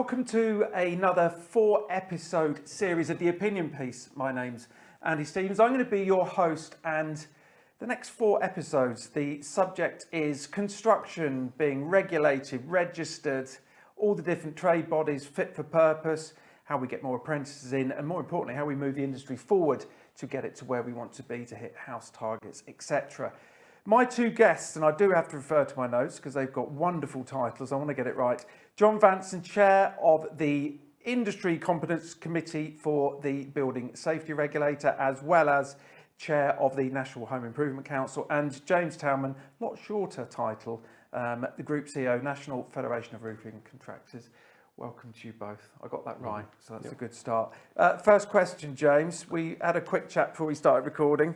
welcome to another 4-episode series of The Opinion Piece. My name's Andy Stevens. I'm going to be your host, and the next 4 episodes, the subject is construction being regulated, registered, all the different trade bodies fit for purpose, how we get more apprentices in, and more importantly, how we move the industry forward to get it to where we want to be, to hit house targets, etc. My 2 guests, and I do have to refer to my notes because they've got wonderful titles, I want to get it right. John Vanson, Chair of the Industry Competence Committee for the Building Safety Regulator, as well as Chair of the National Home Improvement Council, and James Towman, lot shorter title, the Group CEO, National Federation of Roofing Contractors. Welcome to you both. I got that right, so that's a good start. First question, James. We had a quick chat before we started recording.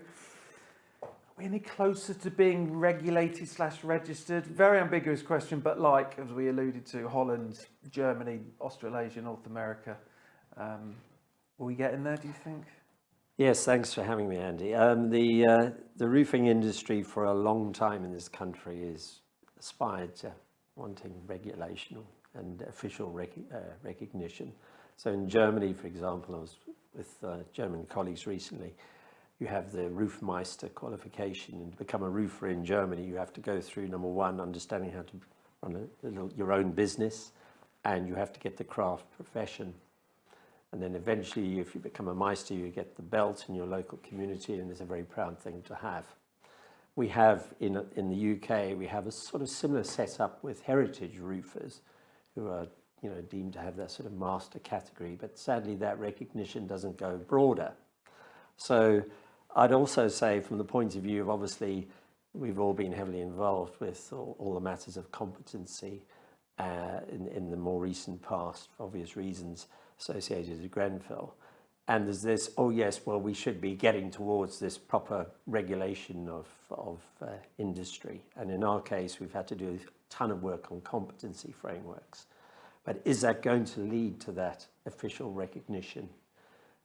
Are we any closer to being regulated / registered? Very ambiguous question, but like, as we alluded to, Holland, Germany, Australasia, North America. Will we get in there, do you think? Yes, thanks for having me, Andy. The roofing industry for a long time in this country is aspired to wanting regulation and official recognition. So in Germany, for example, I was with German colleagues recently, you have the Roofmeister qualification, and to become a roofer in Germany, you have to go through, number one, understanding how to run your own business, and you have to get the craft profession. And then eventually, if you become a Meister, you get the belt in your local community, and it's a very proud thing to have. We have, in the UK, we have a sort of similar setup with heritage roofers who are deemed to have that sort of master category, but sadly that recognition doesn't go broader. So I'd also say, from the point of view of, obviously, we've all been heavily involved with all the matters of competency in the more recent past, for obvious reasons associated with Grenfell. And there's this, oh yes, well, we should be getting towards this proper regulation of industry. And in our case, we've had to do a ton of work on competency frameworks. But is that going to lead to that official recognition?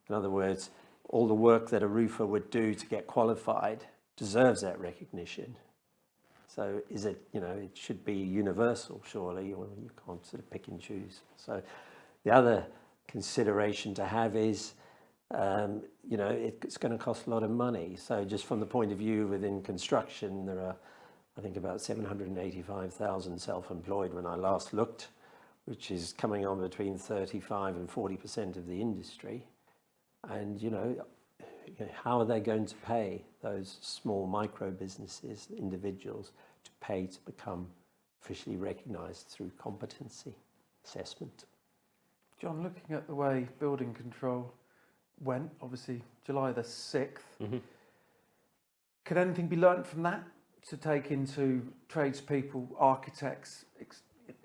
In other words, all the work that a roofer would do to get qualified deserves that recognition. So is it, it should be universal, surely, or you can't sort of pick and choose. So the other consideration to have is, it's going to cost a lot of money. So just from the point of view within construction, there are, I think, about 785,000 self-employed when I last looked, which is coming on between 35 and 40% of the industry. And, how are they going to pay those small micro businesses, individuals, to pay to become officially recognised through competency assessment? John, looking at the way building control went, obviously July the 6th, could anything be learnt from that to take into tradespeople, architects,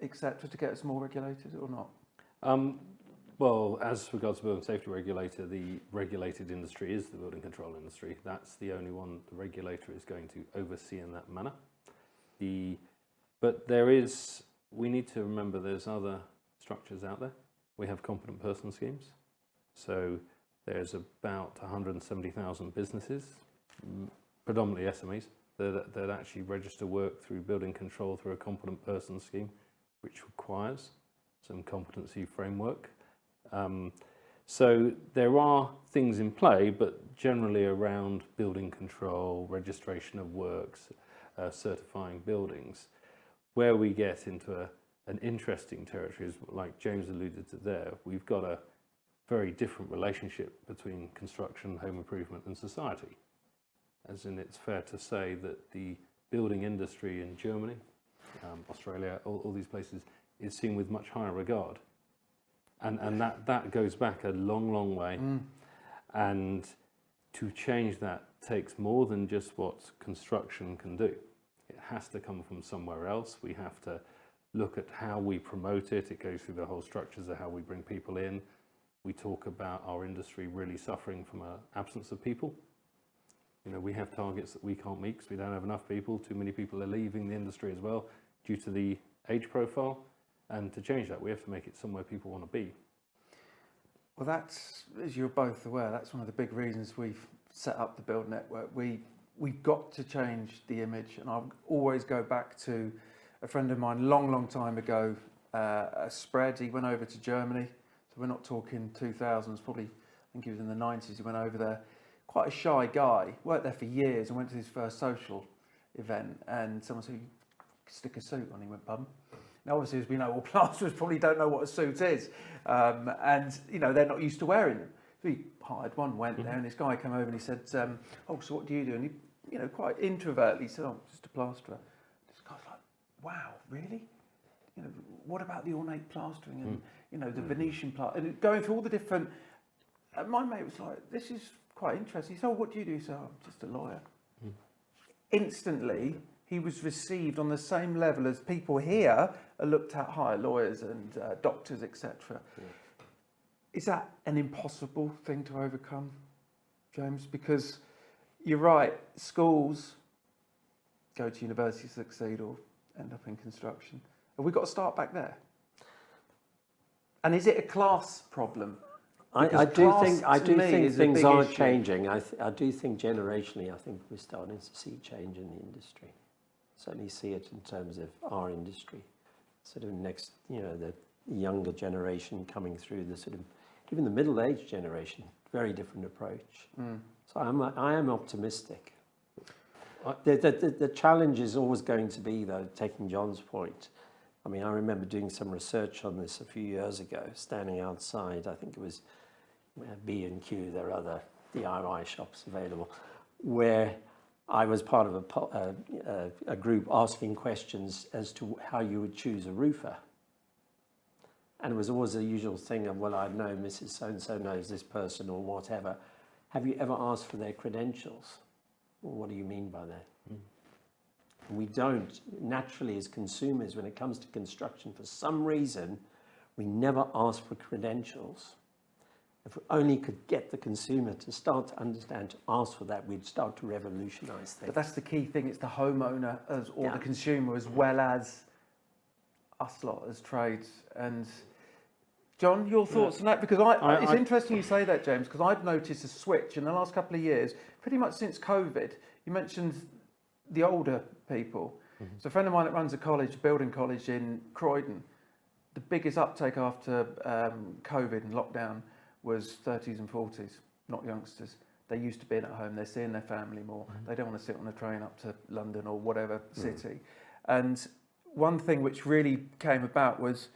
etc., to get us more regulated or not? Well, as regards to building safety regulator, the regulated industry is the building control industry. That's the only one the regulator is going to oversee in that manner. But we need to remember there's other structures out there. We have competent person schemes. So there's about 170,000 businesses, predominantly SMEs, that actually register work through building control through a competent person scheme, which requires some competency framework. So there are things in play, but generally around building control, registration of works, certifying buildings. Where we get into an interesting territory is, like James alluded to there, we've got a very different relationship between construction, home improvement and society. As in, it's fair to say that the building industry in Germany, Australia, all these places, is seen with much higher regard. And that goes back a long, long way. And to change that takes more than just what construction can do. It has to come from somewhere else. We have to look at how we promote it. It goes through the whole structures of how we bring people in. We talk about our industry really suffering from an absence of people. We have targets that we can't meet because we don't have enough people. Too many people are leaving the industry as well due to the age profile. And to change that, we have to make it somewhere people want to be. Well, that's, as you're both aware, that's one of the big reasons we've set up the Build Network. We've got to change the image, and I'll always go back to a friend of mine long time ago a spread. He went over to Germany, so we're not talking 2000s, probably, I think he was in the 90s, he went over there. Quite a shy guy, worked there for years and went to his first social event, and someone said, stick a suit on. He went, bum. Now, obviously, as we know, all plasterers probably don't know what a suit is, and they're not used to wearing them. So he hired one, went there, and this guy came over and he said, "Oh, so what do you do?" And he, quite introvertly said, "Oh, just a plasterer." This guy's like, "Wow, really? What about the ornate plastering and the Venetian plaster?" And going through all the different. And my mate was like, "This is quite interesting." He said, "Oh, what do you do?" He said, "Oh, I'm just a lawyer." Instantly, he was received on the same level as people here are looked at higher, lawyers and doctors, etc. Yeah. Is that an impossible thing to overcome, James? Because you're right, schools go to university to succeed or end up in construction. Have we got to start back there? And is it a class problem? I do think things are issue. changing. I do think generationally, I think we're starting to see change in the industry. Certainly see it in terms of our industry. Sort of next, the younger generation coming through, the sort of, even the middle-aged generation, very different approach. So I am optimistic. The challenge is always going to be, though, taking John's point. I mean, I remember doing some research on this a few years ago, standing outside, I think it was B&Q, there are other DIY shops available, where I was part of a group asking questions as to how you would choose a roofer. And it was always the usual thing of, well, I know Mrs. So-and-so knows this person or whatever. Have you ever asked for their credentials? Well, what do you mean by that? We don't, naturally as consumers, when it comes to construction, for some reason, we never ask for credentials. If we only could get the consumer to start to understand, to ask for that, we'd start to revolutionize things. But that's the key thing, it's the homeowner or the consumer as well as us lot as trades. And John, your thoughts on that? Because it's interesting you say that, James, because I've noticed a switch in the last couple of years, pretty much since COVID. You mentioned the older people. So a friend of mine that runs a college, building college in Croydon, the biggest uptake after COVID and lockdown was 30s and 40s, not youngsters. They used to be at home, they're seeing their family more. They don't want to sit on a train up to London or whatever city. And one thing which really came about was,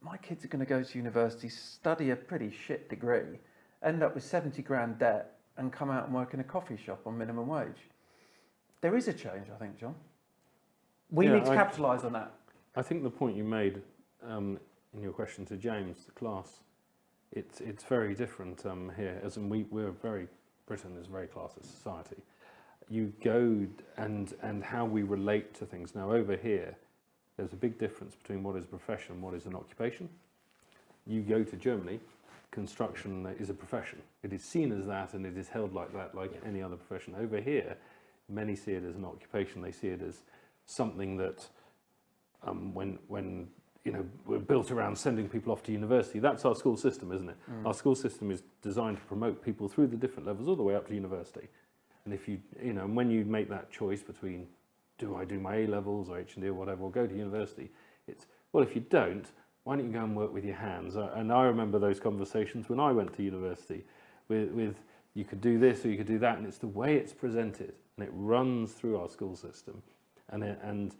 my kids are going to go to university, study a pretty shit degree, end up with 70 grand debt and come out and work in a coffee shop on minimum wage. There is a change, I think, John. We need to capitalise on that. I think the point you made in your question to James, the class, it's very different here. As in Britain is a very classless society. You go and how we relate to things. Now over here, there's a big difference between what is a profession and what is an occupation. You go to Germany, construction is a profession. It is seen as that and it is held like that, like any other profession. Over here, many see it as an occupation. They see it as something that when we're built around sending people off to university. That's our school system, isn't it? Our school system is designed to promote people through the different levels all the way up to university. And if when you make that choice between, do I do my A-levels or H&D or whatever, or go to university, it's, well, if you don't, why don't you go and work with your hands? And I remember those conversations when I went to university with you could do this or you could do that, and it's the way it's presented, and it runs through our school system. And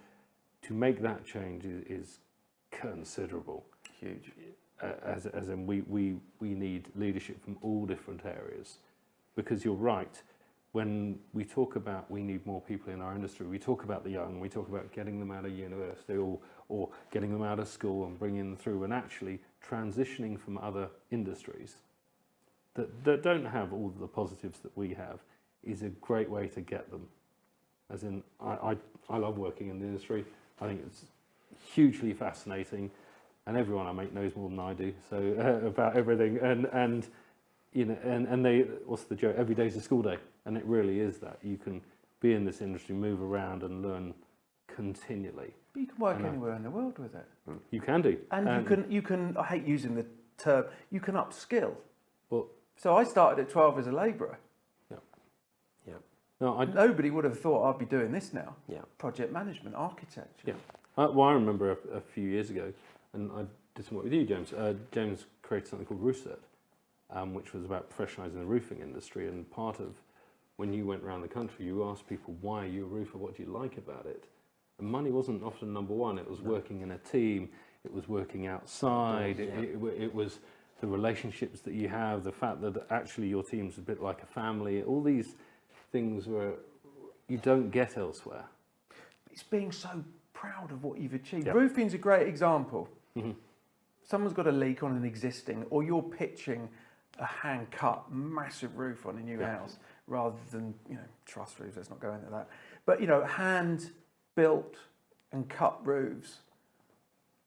to make that change is considerable. Huge. As in we need leadership from all different areas, because you're right, when we talk about we need more people in our industry, we talk about the young, we talk about getting them out of university or getting them out of school and bringing them through, and actually transitioning from other industries that don't have all the positives that we have is a great way to get them. As in, I love working in the industry. I think it's hugely fascinating, and everyone I meet knows more than I do. So about everything, and they, what's the joke? Every day's a school day, and it really is that. You can be in this industry, move around, and learn continually. But you can work anywhere in the world with it. You can do, and you can. I hate using the term. You can upskill. Well, so I started at 12 as a labourer. No, nobody would have thought I'd be doing this now. Yeah. Project management, architecture. Yeah. I remember a few years ago, and I did some work with you, James. James created something called Roofset, which was about professionalising the roofing industry. And part of when you went around the country, you asked people, why are you a roofer? What do you like about it? And money wasn't often number one. It was working in a team. It was working outside. It was the relationships that you have, the fact that actually your team's a bit like a family. All these things were you don't get elsewhere. It's being so proud of what you've achieved. Yep. Roofing's a great example. Mm-hmm. Someone's got a leak on an existing, or you're pitching a hand-cut massive roof on a new house, rather than, truss roofs. Let's not go into that. But, hand-built and cut roofs.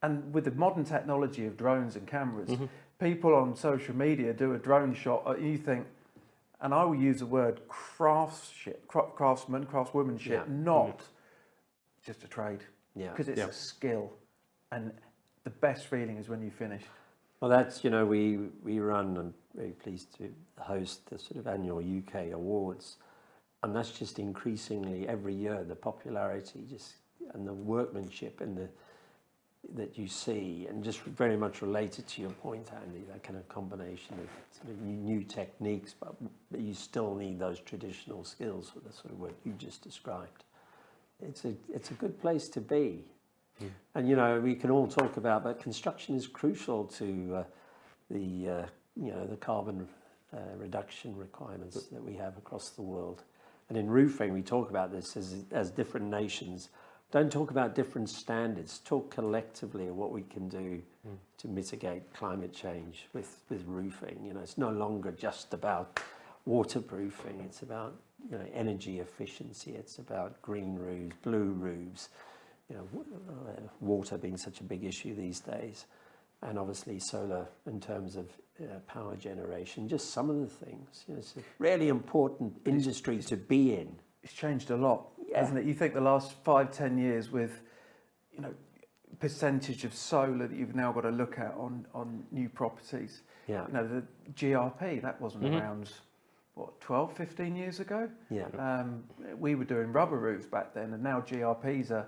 And with the modern technology of drones and cameras, people on social media do a drone shot, and you think, and I will use the word craftswomanship, not just a trade. Yeah. Because it's a skill, and the best feeling is when you finish. Well, that's, we run, and very pleased to host the sort of annual UK Awards, and that's just increasingly every year, the popularity and the workmanship and that you see, and just very much related to your point, Andy, that kind of combination of sort of new techniques, but you still need those traditional skills for the sort of work you just described. It's a good place to be. And we can all talk about, but construction is crucial to the carbon reduction requirements that we have across the world. And in roofing, we talk about this as different nations. Don't talk about different standards. Talk collectively of what we can do to mitigate climate change with roofing. It's no longer just about waterproofing. It's about energy efficiency. It's about green roofs, blue roofs. Water being such a big issue these days, and obviously solar in terms of power generation. Just some of the things. It's a really important industry to be in. It's changed a lot, hasn't it? You think the last 5-10 years with, percentage of solar that you've now got to look at on new properties. Yeah. The GRP, that wasn't around, 12, 15 years ago? Yeah. We were doing rubber roofs back then, and now GRPs are,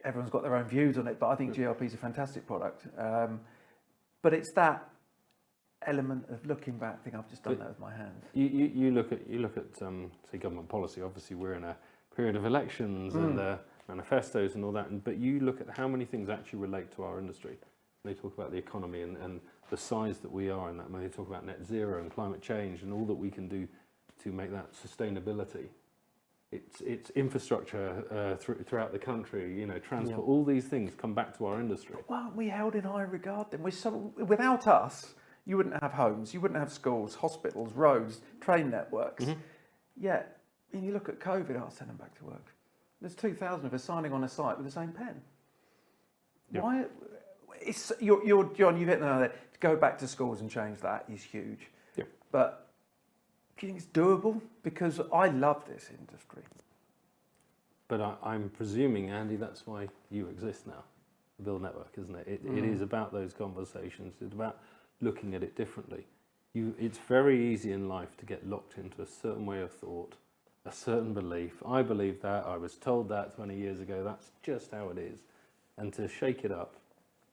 everyone's got their own views on it, but I think GRP is a fantastic product. But it's that element of looking back. I think I've just done that with my hands. You look at say government policy. Obviously, we're in a period of elections and manifestos and all that. But you look at how many things actually relate to our industry. They talk about the economy and the size that we are in that. When they talk about net zero and climate change and all that we can do to make that sustainability. It's infrastructure throughout the country, transport, all these things come back to our industry. Well, aren't we held in high regard then? Without us, you wouldn't have homes, you wouldn't have schools, hospitals, roads, train networks. Yet, when you look at COVID, I'll send them back to work. There's 2,000 of us signing on a site with the same pen. Yep. Why? You're John, you've hit the nail there. To go back to schools and change that is huge. Yep. But do you think it's doable? Because I love this industry. But I'm presuming, Andy, that's why you exist now, the Build Network, isn't it? It is about those conversations. It's about looking at it differently. It's very easy in life to get locked into a certain way of thought, a certain belief. I believe that, I was told that 20 years ago, that's just how it is. And to shake it up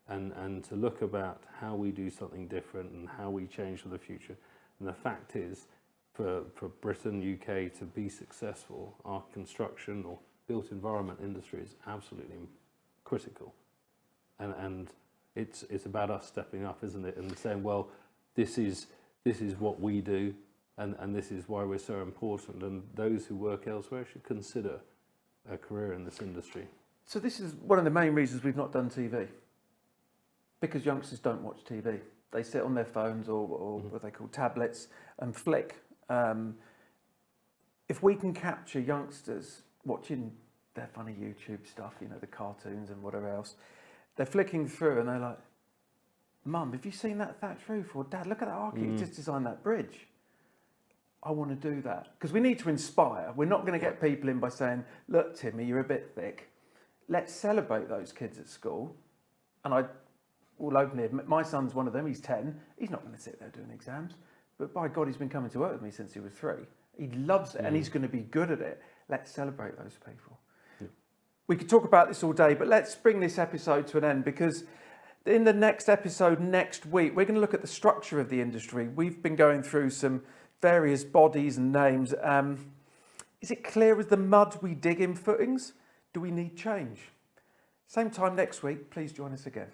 and to look about how we do something different and how we change for the future. And the fact is, for Britain, UK to be successful, our construction or built environment industry is absolutely critical. And it's about us stepping up, isn't it? And saying, well, this is what we do, and this is why we're so important. And those who work elsewhere should consider a career in this industry. So this is one of the main reasons we've not done TV. Because youngsters don't watch TV. They sit on their phones or what they call tablets and flick. If we can capture youngsters watching their funny YouTube stuff, the cartoons and whatever else, they're flicking through and they're like, Mum, have you seen that thatched roof? Or Dad, look at that architect, he just designed that bridge. I want to do that. Because we need to inspire. We're not going to get people in by saying, look, Timmy, you're a bit thick. Let's celebrate those kids at school. And I will openly admit, my son's one of them, he's 10. He's not going to sit there doing exams. But by God, he's been coming to work with me since he was 3. He loves it and he's going to be good at it. Let's celebrate those people. We could talk about this all day, but let's bring this episode to an end, because in the next episode next week, we're going to look at the structure of the industry. We've been going through some various bodies and names. Is it clear as the mud we dig in footings? Do we need change? Same time next week, please join us again.